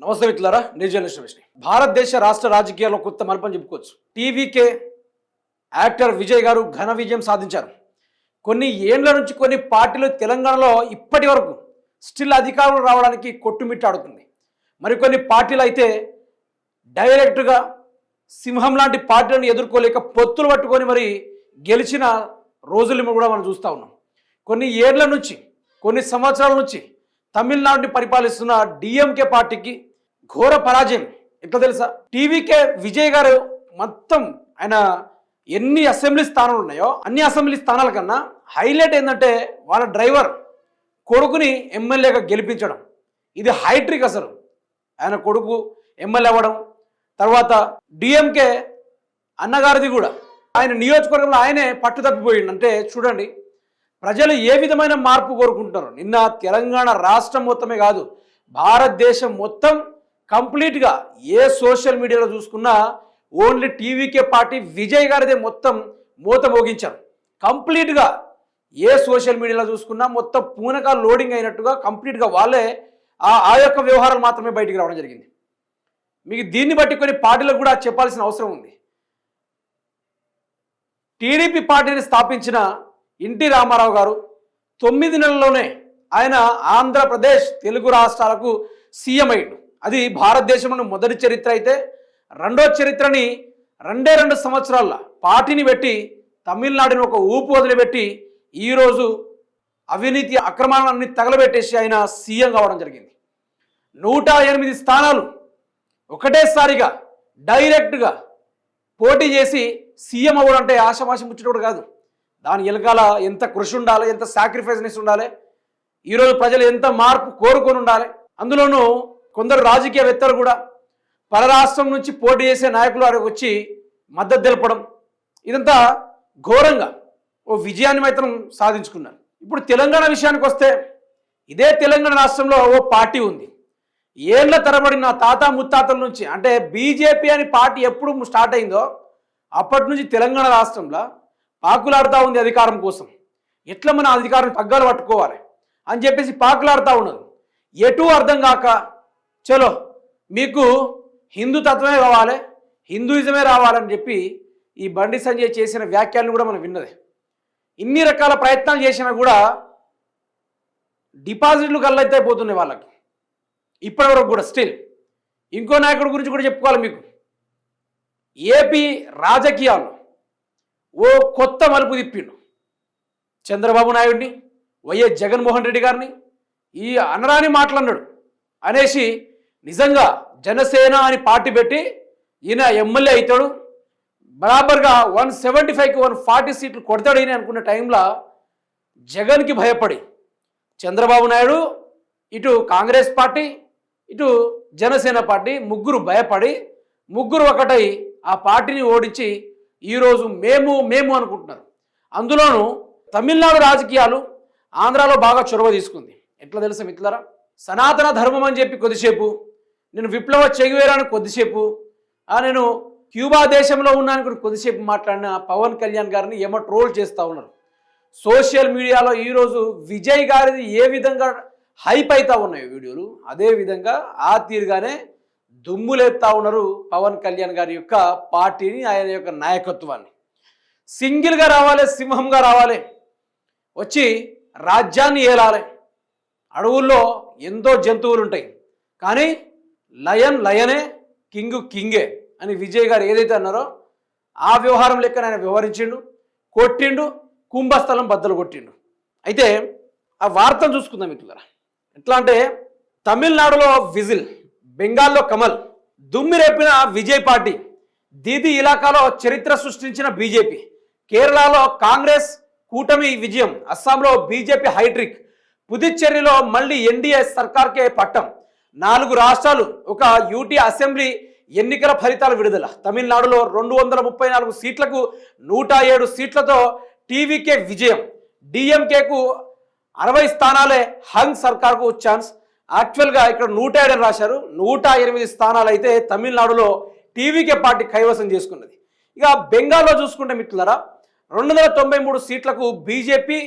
నమస్తే మిత్రులారా, నేను జర్నలిస్ట్ రమేష్ని. భారతదేశ రాష్ట్ర రాజకీయాల్లో కొత్త మలుపని చెప్పుకోవచ్చు. టీవీకే యాక్టర్ విజయ్ గారు ఘన విజయం సాధించారు. కొన్ని ఏండ్ల నుంచి కొన్ని పార్టీలు తెలంగాణలో ఇప్పటి వరకు స్టిల్ అధికారులు రావడానికి కొట్టుమిట్టాడుతుంది. మరికొన్ని పార్టీలు అయితే డైరెక్ట్గా సింహం లాంటి పార్టీలను ఎదుర్కోలేక పొత్తులు పట్టుకొని మరి గెలిచిన రోజులు కూడా మనం చూస్తూ ఉన్నాం. కొన్ని ఏళ్ల నుంచి కొన్ని సంవత్సరాల నుంచి తమిళనాడుని పరిపాలిస్తున్న డిఎంకే పార్టీకి ఘోర పరాజయం. ఎట్లా తెలుసా? టీవీకే విజయ్ గారు మొత్తం ఆయన ఎన్ని అసెంబ్లీ స్థానాలు ఉన్నాయో అన్ని అసెంబ్లీ స్థానాల కన్నా హైలైట్ ఏంటంటే వాళ్ళ డ్రైవర్ కొడుకుని ఎమ్మెల్యేగా గెలిపించడం. ఇది హైట్రిక్. అసలు ఆయన కొడుకు ఎమ్మెల్యే అవ్వడం, తర్వాత డిఎంకే అన్నగారిది కూడా ఆయన నియోజకవర్గంలో ఆయనే పట్టు తప్పిపోయింది. అంటే చూడండి ప్రజలు ఏ విధమైన మార్పు కోరుకుంటున్నారు. నిన్న తెలంగాణ రాష్ట్రం మొత్తమే కాదు, భారతదేశం మొత్తం కంప్లీట్గా ఏ సోషల్ మీడియాలో చూసుకున్నా ఓన్లీ టీవీకే పార్టీ విజయ్ గారిదే మొత్తం మూత మోగించారు. కంప్లీట్గా ఏ సోషల్ మీడియాలో చూసుకున్నా మొత్తం పూనక లోడింగ్ అయినట్టుగా కంప్లీట్గా వాళ్ళే ఆ యొక్క వ్యవహారాలు మాత్రమే బయటికి రావడం జరిగింది. మీకు దీన్ని బట్టి కొన్ని పార్టీలకు కూడా చెప్పాల్సిన అవసరం ఉంది. టీడీపీ పార్టీని స్థాపించిన ఎన్టీ రామారావు గారు 9 నెలల్లోనే ఆయన ఆంధ్రప్రదేశ్ తెలుగు రాష్ట్రాలకు సీఎం అయ్యిండు. అది భారతదేశంలో మొదటి చరిత్ర అయితే, రెండో చరిత్రని 2 సంవత్సరాల పార్టీని పెట్టి తమిళనాడుని ఒక ఊపు వదిలిపెట్టి ఈరోజు అవినీతి అక్రమాలన్నీ తగలబెట్టేసి ఆయన సీఎం కావడం జరిగింది. 108 స్థానాలు ఒకటేసారిగా డైరెక్ట్గా పోటీ చేసి సీఎం అవ్వడం అంటే ఆషామాషి ముచ్చటోడు కాదు. దాని వెనకాల ఎంత కృషి ఉండాలి, ఎంత సాక్రిఫైస్నెస్ ఉండాలి, ఈరోజు ప్రజలు ఎంత మార్పు కోరుకొని ఉండాలి. అందులోనూ కొందరు రాజకీయవేత్తలు కూడా పరరాష్ట్రం నుంచి పోటీ చేసే నాయకులు వారికి వచ్చి మద్దతు తెలపడం, ఇదంతా ఘోరంగా ఓ విజయాన్ని మాత్రం సాధించుకున్నారు. ఇప్పుడు తెలంగాణ విషయానికి వస్తే, ఇదే తెలంగాణ రాష్ట్రంలో ఓ పార్టీ ఉంది. ఏళ్ల తరబడిన తాత ముత్తాతల నుంచి, అంటే బీజేపీ అని పార్టీ ఎప్పుడు స్టార్ట్ అయిందో అప్పటి నుంచి తెలంగాణ రాష్ట్రంలో పాకులాడుతూ ఉంది అధికారం కోసం. ఎట్లా మన అధికారం పగ్గాలు పట్టుకోవాలి అని చెప్పేసి పాకులాడుతూ ఉన్నది. ఎటు అర్థం కాక చలో మీకు హిందూ తత్వమే కావాలి, హిందూయిజమే రావాలని చెప్పి ఈ బండి సంజయ్ చేసిన వ్యాఖ్యలను కూడా మనం విన్నదే. ఇన్ని రకాల ప్రయత్నాలు చేసినా కూడా డిపాజిట్లు గల్లైతే పోతున్నాయి వాళ్ళకి ఇప్పటివరకు కూడా. స్టిల్ ఇంకో నాయకుడి గురించి కూడా చెప్పుకోవాలి మీకు. ఏపీ రాజకీయాల్లో ఓ కొత్త మలుపు తిప్పిండు. చంద్రబాబు నాయుడిని, వైఎస్ జగన్మోహన్ రెడ్డి గారిని ఈ అనరాని మాట్లాడినాడు అనేసి నిజంగా జనసేన అని పార్టీ పెట్టి ఈయన ఎమ్మెల్యే అవుతాడు, బరాబర్గా 175కి 140 సీట్లు కొడతాడు ఈయన అనుకున్న టైంలో జగన్కి భయపడి చంద్రబాబు నాయుడు, ఇటు కాంగ్రెస్ పార్టీ, ఇటు జనసేన పార్టీ భయపడి ముగ్గురు ఒకటై ఆ పార్టీని ఓడించి ఈరోజు మేము అనుకుంటున్నారు. అందులోనూ తమిళనాడు రాజకీయాలు ఆంధ్రాలో బాగా చొరవ తీసుకుంది. ఎట్లా తెలుసా మిత్రులారా? సనాతన ధర్మం అని చెప్పి కొద్దిసేపు, నేను విప్లవ చెగువేరాను కొద్దిసేపు, నేను క్యూబా దేశంలో ఉన్నాను కొద్దిసేపు మాట్లాడిన పవన్ కళ్యాణ్ గారిని ఏమో ట్రోల్ చేస్తూ ఉన్నారు సోషల్ మీడియాలో. ఈరోజు విజయ్ గారిది ఏ విధంగా హైప్ అవుతా ఉన్నాయి వీడియోలు, అదే విధంగా ఆ తీరుగానే దుమ్ములేపుతా ఉన్నారు పవన్ కళ్యాణ్ గారి యొక్క పార్టీని, ఆయన యొక్క నాయకత్వాన్ని. సింగిల్గా రావాలి, సింహంగా రావాలి, వచ్చి రాజ్యాన్ని ఏలాలి. అడవుల్లో ఎంతో జంతువులు ఉంటాయి కానీ లయనే, కింగే అని విజయ్ గారు ఏదైతే అన్నారో ఆ వ్యవహారం లెక్కన ఆయన వ్యవహరించిండు, కొట్టిండు, కుంభస్థలం బద్దలు కొట్టిండు. అయితే ఆ వార్తను చూసుకుందాం మిత్రులారా. ఎట్లా అంటే తమిళనాడులో విజిల్, బెంగాల్లో కమల్, దుమ్మిరేపిన విజయ్ పార్టీ, దీది ఇలాకాలో చరిత్ర సృష్టించిన బీజేపీ, కేరళలో కాంగ్రెస్ కూటమి విజయం, అస్సాంలో బీజేపీ హైట్రిక్, పుదుచ్చేరిలో మళ్ళీ ఎన్డీఏ సర్కార్కే పట్టం, 4 రాష్ట్రాలు ఒక యూటీ అసెంబ్లీ ఎన్నికల ఫలితాలు విడుదల, తమిళనాడులో 234 సీట్లకు 107 సీట్లతో టీవీకే విజయం, డిఎంకేకు 60 స్థానాలే హంగ్ సర్కార్కు ఛాన్స్. యాక్చువల్గా ఇక్కడ 107 రాశారు, 108 స్థానాలు అయితే తమిళనాడులో టీవీకే పార్టీ కైవసం చేసుకున్నది. ఇక బెంగాల్లో చూసుకుంటే మిత్రులారా 293 సీట్లకు బీజేపీ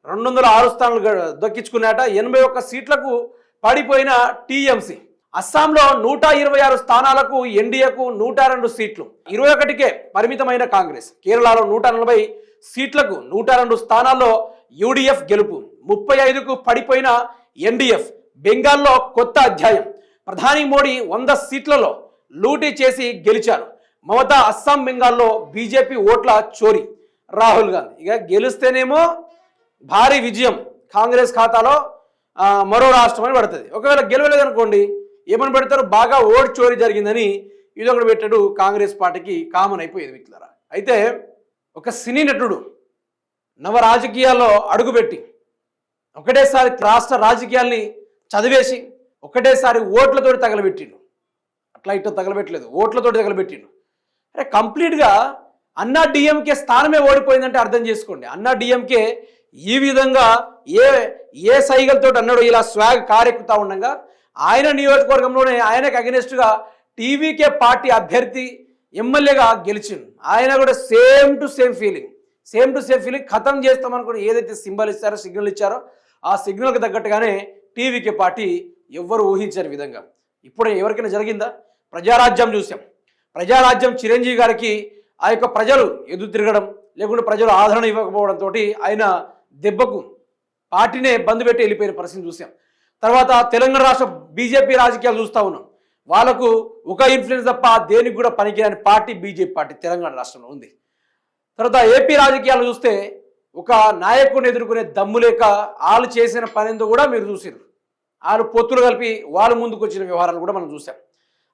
206 స్థానాలు దక్కించుకున్నాట, 81 సీట్లకు పడిపోయిన టీఎంసీ. అస్సాంలో 126 స్థానాలకు ఎన్డీఏకు 102 సీట్లు, 21కే పరిమితమైన కాంగ్రెస్. కేరళలో 140 సీట్లకు 102 స్థానాల్లో యూడీఎఫ్ గెలుపు, 35కు పడిపోయిన ఎన్డీఎఫ్. బెంగాల్లో కొత్త అధ్యాయం, ప్రధాని మోడీ 100 సీట్లలో లూటీ చేసి గెలిచారు. మమతా అస్సాం బెంగాల్లో బీజేపీ ఓట్ల చోరీ. రాహుల్ గాంధీ ఇక గెలిస్తేనేమో భారీ విజయం, కాంగ్రెస్ ఖాతాలో మరో రాష్ట్రం అని పడుతుంది. ఒకవేళ గెలవలేదనుకోండి ఏమని పెడతారు, బాగా ఓటు చోరీ జరిగిందని ఇదొకటి పెట్టాడు. కాంగ్రెస్ పార్టీకి కామన్ అయిపోయేది మిత్రులారా. అయితే ఒక సినీ నటుడు నవ రాజకీయాల్లో అడుగుపెట్టి ఒకటేసారి రాష్ట్ర రాజకీయాల్ని చదివేసి ఒకటేసారి ఓట్లతోటి తగలబెట్టిండు. అట్లా ఇట్లా తగలబెట్టలేదు, ఓట్లతోటి తగలబెట్టిండు. అరే కంప్లీట్గా అన్నా డిఎంకే స్థానమే ఓడిపోయిందంటే అర్థం చేసుకోండి. అన్నా డిఎంకే ఈ విధంగా ఏ సైగలతో అన్నాడు, ఇలా స్వాగ్ కారెక్కుతా ఉండగా ఆయన నియోజకవర్గంలోనే ఆయనకు అగెనిస్ట్గా టీవీకే పార్టీ అభ్యర్థి ఎమ్మెల్యేగా గెలిచిండు. ఆయన కూడా సేమ్ టు సేమ్ ఫీలింగ్ ఖతం చేస్తామనుకుని ఏదైతే సింబల్ ఇచ్చారో, సిగ్నల్ ఇచ్చారో ఆ సిగ్నల్కి తగ్గట్టుగానే టీవీకే పార్టీ ఎవ్వరు ఊహించని విధంగా ఇప్పుడు ఎవరికైనా జరిగిందా? ప్రజారాజ్యం చూసాం. ప్రజారాజ్యం చిరంజీవి గారికి ఆ యొక్క ప్రజలు ఎదురు తిరగడం, లేకుంటే ప్రజలు ఆదరణ ఇవ్వకపోవడంతో ఆయన దెబ్బకు పార్టీనే బంద్ పెట్టి వెళ్ళిపోయిన పరిస్థితి చూసాం. తర్వాత తెలంగాణ రాష్ట్ర బీజేపీ రాజకీయాలు చూస్తూ ఉన్నాం. వాళ్ళకు ఒక ఇన్ఫ్లుయెన్స్ తప్ప దేనికి కూడా పనికిరాని పార్టీ బీజేపీ పార్టీ తెలంగాణ రాష్ట్రంలో ఉంది. తర్వాత ఏపీ రాజకీయాలు చూస్తే ఒక నాయకుడిని ఎదుర్కొనే దమ్ము లేక వాళ్ళు చేసిన పనిందో కూడా మీరు చూసారు. వాళ్ళు పొత్తులు కలిపి వాళ్ళు ముందుకు వచ్చిన వ్యవహారాలు కూడా మనం చూసాం.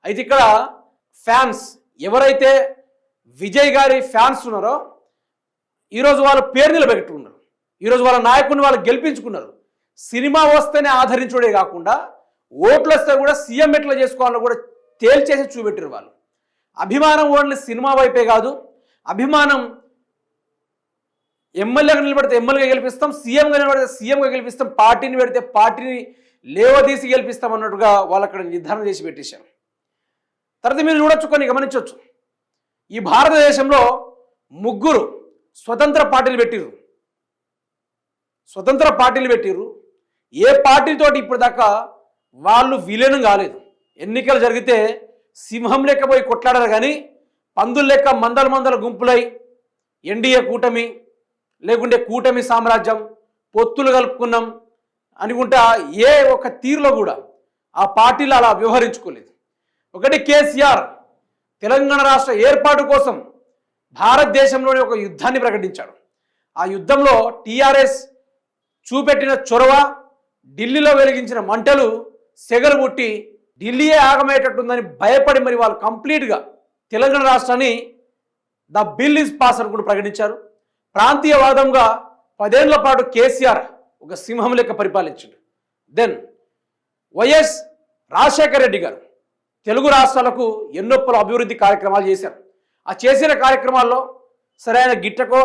అయితే ఇక్కడ ఫ్యాన్స్ ఎవరైతే విజయ్ గారి ఫ్యాన్స్ ఉన్నారో ఈరోజు వాళ్ళ పేరు నిలబెట్టుకున్నారు, ఈరోజు వాళ్ళ నాయకుడిని వాళ్ళు గెలిపించుకున్నారు. సినిమా వస్తేనే ఆదరించుడే కాకుండా ఓట్లు వస్తే కూడా సీఎం ఎట్లా చేసుకోవాలో కూడా తేల్చేసి చూపెట్టారు వాళ్ళు. అభిమానం ఓన్లీ సినిమా వైపే కాదు, అభిమానం ఎమ్మెల్యేగా నిలబడితే ఎమ్మెల్యేగా గెలిపిస్తాం, సీఎంగా నిలబడితే సీఎంగా గెలిపిస్తాం, పార్టీని పెడితే పార్టీని లేవదీసి గెలిపిస్తాం అన్నట్టుగా వాళ్ళు అక్కడ నిర్ధారణ చేసి పెట్టేశారు. తర్వాత మీరు చూడొచ్చు, కొన్ని గమనించవచ్చు. ఈ భారతదేశంలో 3 స్వతంత్ర పార్టీలు పెట్టిర్రు. ఏ పార్టీతోటి ఇప్పుడు దాకా వాళ్ళు విలీనం కాలేదు. ఎన్నికలు జరిగితే సింహం లెక్క పోయి కొట్లాడారు కానీ పందులు లెక్క మందల గుంపులై ఎన్డీఏ కూటమి లేకుంటే కూటమి సామ్రాజ్యం పొత్తులు కలుపుకున్నాం అనుకుంటా ఏ ఒక్క తీరులో కూడా ఆ పార్టీలు అలా వ్యవహరించుకోలేదు. ఒకటి కేసీఆర్ తెలంగాణ రాష్ట్ర ఏర్పాటు కోసం భారతదేశంలోని ఒక యుద్ధాన్ని ప్రకటించాడు. ఆ యుద్ధంలో టీఆర్ఎస్ చూపెట్టిన చొరవ, ఢిల్లీలో వెలిగించిన మంటలు సెగలు పుట్టి ఢిల్లీయే ఆగమయ్యేటట్టుందని భయపడి మరి వాళ్ళు కంప్లీట్గా తెలంగాణ రాష్ట్రాన్ని ద బిల్ ఈజ్ పాస్ అనుకుంటూ ప్రకటించారు. ప్రాంతీయవాదంగా 10 ఏళ్ల పాటు కేసీఆర్ ఒక సింహం లెక్క పరిపాలించాడు. దెన్ వైఎస్ రాజశేఖర రెడ్డి గారు తెలుగు రాష్ట్రాలకు ఎన్నో అభివృద్ధి కార్యక్రమాలు చేశారు. ఆ చేసిన కార్యక్రమాల్లో సరైన గిట్టకో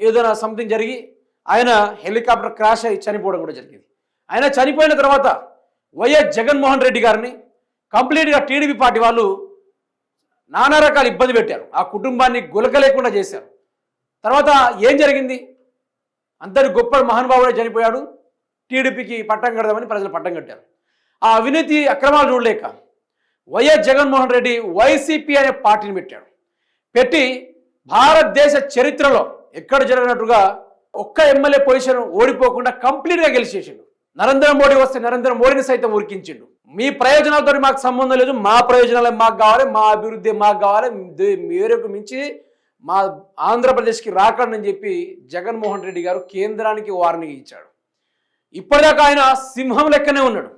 ఏదైనా సంథింగ్ జరిగి ఆయన హెలికాప్టర్ క్రాష్ అయి చనిపోవడం కూడా జరిగింది. ఆయన చనిపోయిన తర్వాత వైఎస్ జగన్మోహన్ రెడ్డి గారిని కంప్లీట్గా టీడీపీ పార్టీ వాళ్ళు నానా రకాల ఇబ్బంది పెట్టారు, ఆ కుటుంబాన్ని గులకలేకుండా చేశారు. తర్వాత ఏం జరిగింది? అంతటి గొప్ప మహానుభావుడే చనిపోయాడు, టీడీపీకి పట్టం కడదామని ప్రజలు పట్టం కట్టారు. ఆ అవినీతి అక్రమాలు చూడలేక వైఎస్ జగన్మోహన్ రెడ్డి వైసీపీ అనే పార్టీని పెట్టి భారతదేశ చరిత్రలో ఎక్కడ జరిగినట్టుగా ఒక్క ఎమ్మెల్యే పొజిషన్ ఓడిపోకుండా కంప్లీట్గా గెలిచేసిండు. నరేంద్ర మోడీ వస్తే నరేంద్ర మోడీని సైతం ఉరికించిండు. మీ ప్రయోజనాలతో మాకు సంబంధం లేదు, మా ప్రయోజనాలే మాకు కావాలి, మా అభివృద్ధి మాకు కావాలి, మేరకు మించి మా ఆంధ్రప్రదేశ్కి రాకండి చెప్పి జగన్మోహన్ రెడ్డి గారు కేంద్రానికి వార్నింగ్ ఇచ్చాడు. ఇప్పటిదాకా ఆయన సింహం లెక్కనే ఉన్నాడు.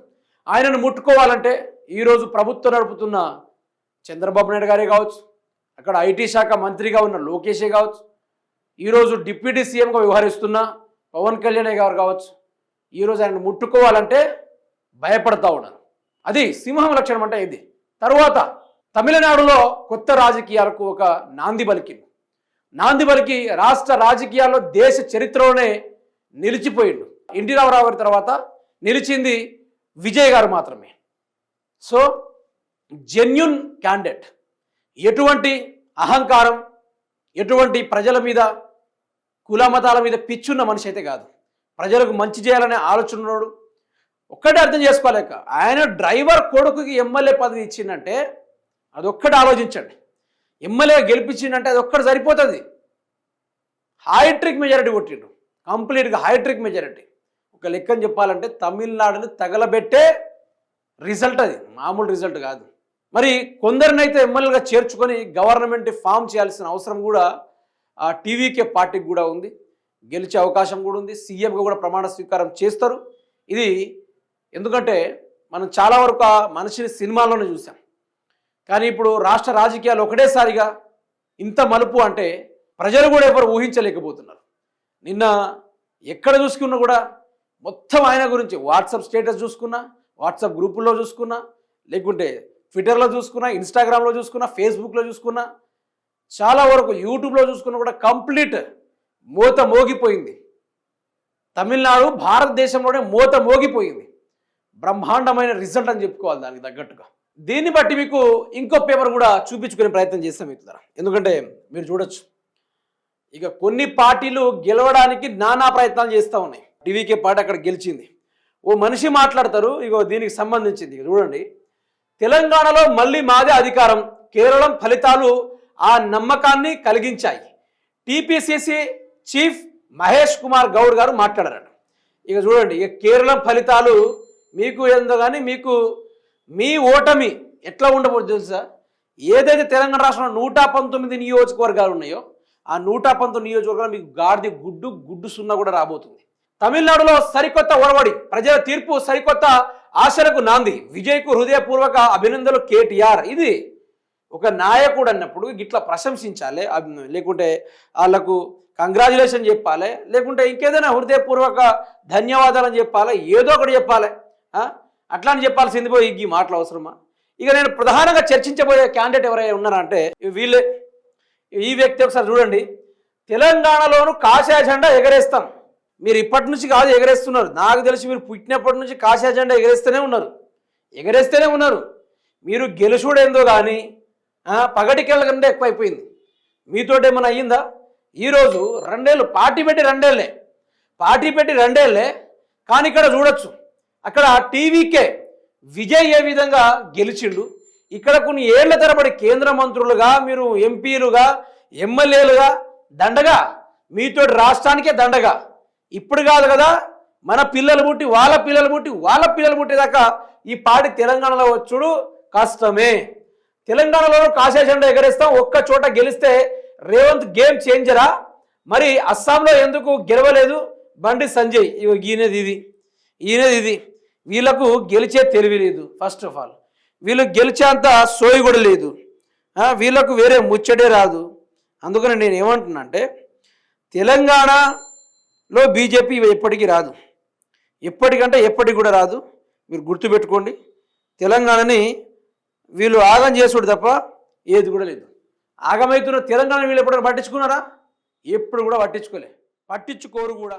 ఆయనను ముట్టుకోవాలంటే ఈరోజు ప్రభుత్వం నడుపుతున్న చంద్రబాబు నాయుడు గారే కావచ్చు, అక్కడ ఐటీ శాఖ మంత్రిగా ఉన్న లోకేషే కావచ్చు, ఈరోజు డిప్యూటీ సీఎంగా వ్యవహరిస్తున్న పవన్ కళ్యాణ్ గారు కావచ్చు, ఈరోజు ఆయన ముట్టుకోవాలంటే భయపడతా ఉన్నారు. అది సింహం లక్షణం అంటే ఇది. తరువాత తమిళనాడులో కొత్త రాజకీయాలకు ఒక నాంది పలికి రాష్ట్ర రాజకీయాల్లో దేశ చరిత్రలోనే నిలిచిపోయిండు. ఎన్టీ రామారావు గారి తర్వాత నిలిచింది విజయ్ గారు మాత్రమే. సో జెన్యున్ క్యాండిడేట్, ఎటువంటి అహంకారం, ఎటువంటి ప్రజల మీద కుల మతాల మీద పిచ్చున్న మనిషి అయితే కాదు, ప్రజలకు మంచి చేయాలనే ఆలోచన ఉన్నాడు. ఒక్కటే అర్థం చేసుకోలేక ఆయన డ్రైవర్ కొడుకుకి ఎమ్మెల్యే పదవి ఇచ్చిందంటే అదొక్కటి ఆలోచించండి. ఎమ్మెల్యే గెలిపించిందంటే అది ఒక్కటి సరిపోతుంది. హైట్రిక్ మెజారిటీ కొట్టిండు, కంప్లీట్గా హైట్రిక్ మెజారిటీ. ఒక లెక్కని చెప్పాలంటే తమిళనాడుని తగలబెట్టే రిజల్ట్, అది మామూలు రిజల్ట్ కాదు. మరి కొందరినైతే ఎమ్మెల్యేగా చేర్చుకొని గవర్నమెంట్ ఫామ్ చేయాల్సిన అవసరం కూడా ఆ టీవీకే పార్టీకి కూడా ఉంది. గెలిచే అవకాశం కూడా ఉంది. సీఎంగా కూడా ప్రమాణ స్వీకారం చేస్తారు. ఇది ఎందుకంటే మనం చాలా వరకు ఆ మనిషిని సినిమాల్లోనే చూసాం. కానీ ఇప్పుడు రాష్ట్ర రాజకీయాలు ఒకటేసారిగా ఇంత మలుపు అంటే ప్రజలు కూడా ఎవరు ఊహించలేకపోతున్నారు. నిన్న ఎక్కడ చూసుకున్నా కూడా మొత్తం ఆయన గురించి వాట్సాప్ స్టేటస్ చూసుకున్నా, వాట్సాప్ గ్రూపుల్లో చూసుకున్నా, లేకుంటే ట్విట్టర్లో చూసుకున్నా, ఇన్స్టాగ్రామ్లో చూసుకున్నా, ఫేస్బుక్లో చూసుకున్నా, చాలా వరకు యూట్యూబ్లో చూసుకున్నా కూడా కంప్లీట్ మోత మోగిపోయింది. తమిళనాడు భారతదేశంలోనే మోత మోగిపోయింది. బ్రహ్మాండమైన రిజల్ట్ అని చెప్పుకోవాలి దానికి తగ్గట్టుగా. దీన్ని బట్టి మీకు ఇంకో పేపర్ కూడా చూపించుకునే ప్రయత్నం చేస్తాం మీకు ద్వారా. ఎందుకంటే మీరు చూడొచ్చు, ఇక కొన్ని పార్టీలు గెలవడానికి నానా ప్రయత్నాలు చేస్తూ ఉన్నాయి. టీవీకే పార్టీ అక్కడ గెలిచింది. ఓ మనిషి మాట్లాడతారు, ఇగో దీనికి సంబంధించింది ఇక చూడండి. తెలంగాణలో మళ్ళీ మాదే అధికారం, కేరళం ఫలితాలు ఆ నమ్మకాన్ని కలిగించాయి. టీపీసీసీ చీఫ్ మహేష్ కుమార్ గౌడ్ గారు మాట్లాడారట. ఇక చూడండి, ఇక కేరళం ఫలితాలు మీకు ఏందో కానీ మీకు మీ ఓటమి ఎట్లా ఉండబోతుంది తెలుసా? ఏదైతే తెలంగాణ రాష్ట్రంలో 119 నియోజకవర్గాలు ఉన్నాయో ఆ 119 నియోజకవర్గాలు మీకు గాడిది గుడ్డు సున్నా కూడా రాబోతుంది. తమిళనాడులో సరికొత్త ఒరవడి, ప్రజల తీర్పు సరికొత్త ఆశలకు నాంది. విజయ్కు హృదయపూర్వక అభినందనలు కేటీఆర్. ఇది ఒక నాయకుడు అన్నప్పుడు గిట్లా ప్రశంసించాలి, లేకుంటే వాళ్ళకు కంగ్రాచులేషన్ చెప్పాలి, లేకుంటే ఇంకేదైనా హృదయపూర్వక ధన్యవాదాలని చెప్పాలి, ఏదో ఒకటి చెప్పాలి. అట్లా అని చెప్పాల్సింది పోయి ఈ మాటలు అవసరమా? ఇక నేను ప్రధానంగా చర్చించబోయే క్యాండిడేట్ ఎవరైనా ఉన్నారంటే వీళ్ళే. ఈ వ్యక్తి ఒకసారి చూడండి. తెలంగాణలోను కాషాయ జెండా ఎగరేస్తాం. మీరు ఇప్పటి నుంచి కాదు ఎగరేస్తున్నారు, నాకు తెలిసి మీరు పుట్టినప్పటి నుంచి కాషాయ జెండా ఎగరేస్తూనే ఉన్నారు. మీరు గెలుచుడేందో కానీ పగటికెళ్ళ కంటే ఎక్కువైపోయింది. మీతోటి ఏమైనా అయ్యిందా? ఈరోజు 2 ఏళ్ళు పార్టీ పెట్టి 2 ఏళ్ళే కానీ ఇక్కడ చూడొచ్చు, అక్కడ టీవీకే విజయ్ ఏ విధంగా గెలిచిండు. ఇక్కడ కొన్ని ఏళ్ల తరబడి కేంద్ర మంత్రులుగా, మీరు ఎంపీలుగా, ఎమ్మెల్యేలుగా దండగా, మీతో రాష్ట్రానికే దండగా. ఇప్పుడు కాదు కదా, మన పిల్లలు పుట్టి వాళ్ళ పిల్లలు పుట్టేదాకా ఈ పార్టీ తెలంగాణలో వచ్చుడు కష్టమే. తెలంగాణలో కాషాయ జెండా ఎగరేస్తాం, ఒక్క చోట గెలిస్తే రేవంత్ గేమ్ చేంజరా. మరి అస్సాంలో ఎందుకు గెలవలేదు బండి సంజయ్? ఈయనది ఇది. వీళ్ళకు గెలిచే తెలివి లేదు. ఫస్ట్ ఆఫ్ ఆల్ వీళ్ళు గెలిచేంత సోయి కూడా లేదు. వీళ్ళకు వేరే ముచ్చటే రాదు. అందుకని నేను ఏమంటున్నా అంటే తెలంగాణలో బీజేపీ ఎప్పటికీ రాదు, ఎప్పటికంటే ఎప్పటికి కూడా రాదు. మీరు గుర్తుపెట్టుకోండి, తెలంగాణని వీళ్ళు ఆగం చేసుడు తప్ప ఏది కూడా లేదు. ఆగమవుతున్న తెలంగాణ వీళ్ళు ఎప్పుడైనా పట్టించుకున్నారా? ఎప్పుడు కూడా పట్టించుకోరు కూడా.